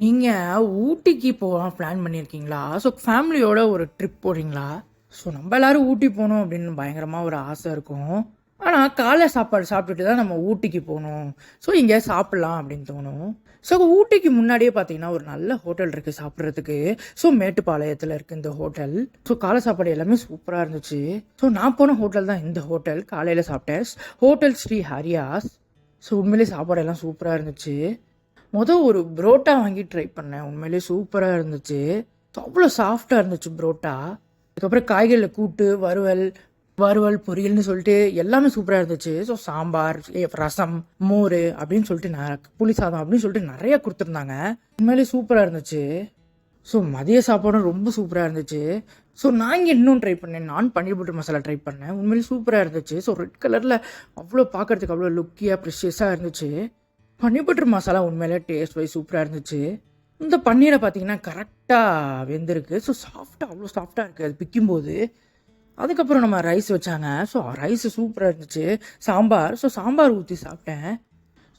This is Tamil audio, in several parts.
நீங்கள் ஊட்டிக்கு போகலாம் பிளான் பண்ணியிருக்கீங்களா? ஸோ ஃபேமிலியோட ஒரு ட்ரிப் போகிறீங்களா? ஸோ நம்ம எல்லாரும் ஊட்டி போகணும் அப்படின்னு பயங்கரமாக ஒரு ஆசை இருக்கும். ஆனால் காலை சாப்பாடு சாப்பிட்டுட்டு தான் நம்ம ஊட்டிக்கு போகணும். ஸோ இங்கே சாப்பிட்லாம் அப்படின்னு தோணும். ஸோ ஊட்டிக்கு முன்னாடியே பார்த்தீங்கன்னா ஒரு நல்ல ஹோட்டல் இருக்குது சாப்பிட்றதுக்கு. ஸோ மேட்டுப்பாளையத்தில் இருக்குது இந்த ஹோட்டல். ஸோ காலை சாப்பாடு எல்லாமே சூப்பராக இருந்துச்சு. ஸோ நான் போன ஹோட்டல் தான் இந்த ஹோட்டல். காலையில் சாப்பிட்டேன். ஹோட்டல் ஸ்ரீ ஹரியாஸ். ஸோ உண்மையிலே சாப்பாடு எல்லாம் சூப்பராக இருந்துச்சு. ஒரு புரோட்டா வாங்கி ட்ரை பண்ணேன். உண்மையிலேயே சூப்பராக இருந்துச்சு. ஸோ அவ்வளோ சாஃப்டாக இருந்துச்சு புரோட்டா. அதுக்கப்புறம் காய்கறியில் கூட்டு, வறுவல் வறுவல் பொரியல்னு சொல்லிட்டு எல்லாமே சூப்பராக இருந்துச்சு. ஸோ சாம்பார், ரசம், மோர் அப்படின்னு சொல்லிட்டு புளி சாதம் அப்படின்னு சொல்லிட்டு நிறைய கொடுத்துருந்தாங்க. உண்மையிலேயே சூப்பராக இருந்துச்சு. ஸோ மதிய சாப்பாடும் ரொம்ப சூப்பராக இருந்துச்சு. ஸோ நான் இங்கே இன்னும் ட்ரை பண்ணேன். பன்னீர் பட்டர் மசாலா ட்ரை பண்ணேன். உண்மையிலேயே சூப்பராக இருந்துச்சு. ஸோ ரெட் கலரில் அவ்வளோ பார்க்குறதுக்கு அவ்வளோ லுக்கியாக ப்ரெஷியஸாக இருந்துச்சு. பன்னீர் பட்டர் மசாலா உண்மையிலே டேஸ்ட் வைஸ் சூப்பராக இருந்துச்சு. இந்த பன்னீரை பார்த்தீங்கன்னா கரெக்டாக வெந்திருக்கு. ஸோ அவ்வளோ சாஃப்டாக இருக்குது அது பிக்கும்போது. அதுக்கப்புறம் நம்ம ரைஸ் வச்சாங்க. ஸோ ரைஸ் சூப்பராக இருந்துச்சு. சாம்பார் ஊற்றி சாப்பிட்டேன்.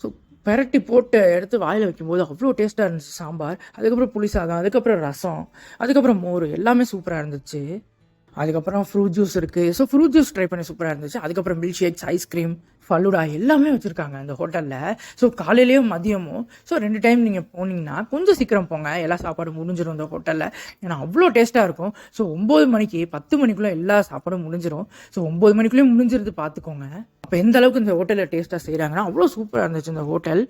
ஸோ பெரட்டி போட்டு எடுத்து வாயில் வைக்கும்போது அவ்வளோ டேஸ்ட்டாக இருந்துச்சு சாம்பார். அதுக்கப்புறம் புளி சாதம், அதுக்கப்புறம் ரசம், அதுக்கப்புறம் மோர் எல்லாமே சூப்பராக இருந்துச்சு. அதுக்கப்புறம் ஃப்ரூட் ஜூஸ் இருக்குது. ஸோ ஃப்ரூட் ஜூஸ் ட்ரை பண்ணி சூப்பராக இருந்துச்சு. அதுக்கப்புறம் மில்க் ஷேக்ஸ், ஐஸ்கிரீம், ஃபலூடா எல்லாமே வச்சுருக்காங்க இந்த ஹோட்டலில். ஸோ காலையிலேயும் மதியமும். ஸோ 2 டைம் நீங்கள் போனீங்கன்னா கொஞ்சம் சீக்கிரம் போங்க. எல்லா சாப்பாடும் முடிஞ்சிடும் இந்த ஹோட்டலில். ஏன்னா அவ்வளோ டேஸ்ட்டாக இருக்கும். ஸோ 9 மணிக்கு 10 மணிக்குள்ளே எல்லா சாப்பாடும் முடிஞ்சிடும். ஸோ 9 மணிக்குள்ளேயே முடிஞ்சிருந்து பார்த்துக்கோங்க. அப்போ எந்த அளவுக்கு இந்த ஹோட்டலில் டேஸ்ட்டாக செய்கிறாங்கன்னா அவ்வளோ சூப்பராக இருந்துச்சு இந்த ஹோட்டல்.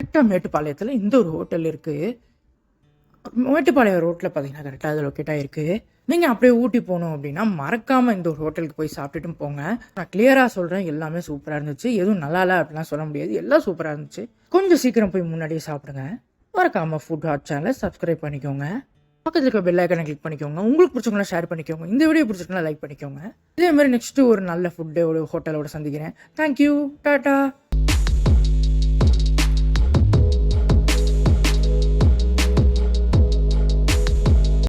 கரெக்டாக மேட்டுப்பாளையத்தில் இந்த ஒரு ஹோட்டல் இருக்குது. மேட்டுப்பாளையம் ரோட்டில் பார்த்தீங்கன்னா கரெக்டாக அது லொக்கேட் ஆகிருக்கு. நீங்கள் அப்படியே ஊட்டி போகணும் அப்படின்னா மறக்காமல் இந்த ஒரு ஹோட்டலுக்கு போய் சாப்பிட்டுட்டும் போங்க. நான் கிளியராக சொல்கிறேன், எல்லாமே சூப்பராக இருந்துச்சு. எதுவும் நல்லா இல்லை அப்படிலாம் சொல்ல முடியாது. எல்லாம் சூப்பராக இருந்துச்சு. கொஞ்சம் சீக்கிரம் போய் முன்னாடியே சாப்பிடுங்க. மறக்காமல் ஃபுட் ஹாட் சேனலை சப்ஸ்கிரைப் பண்ணிக்கோங்க. பக்கத்தில் இருக்க பெல் ஐக்கனை கிளிக் பண்ணிக்கோங்க. உங்களுக்கு பிடிச்சவங்களா ஷேர் பண்ணிக்கோங்க. இந்த வீடியோ பிடிச்சிருக்கா லைக் பண்ணிக்கோங்க. இதே மாதிரி நெக்ஸ்ட்டு ஒரு நல்ல ஃபுட்டோட ஹோட்டலோட சந்திக்கிறேன். Thank you, tata.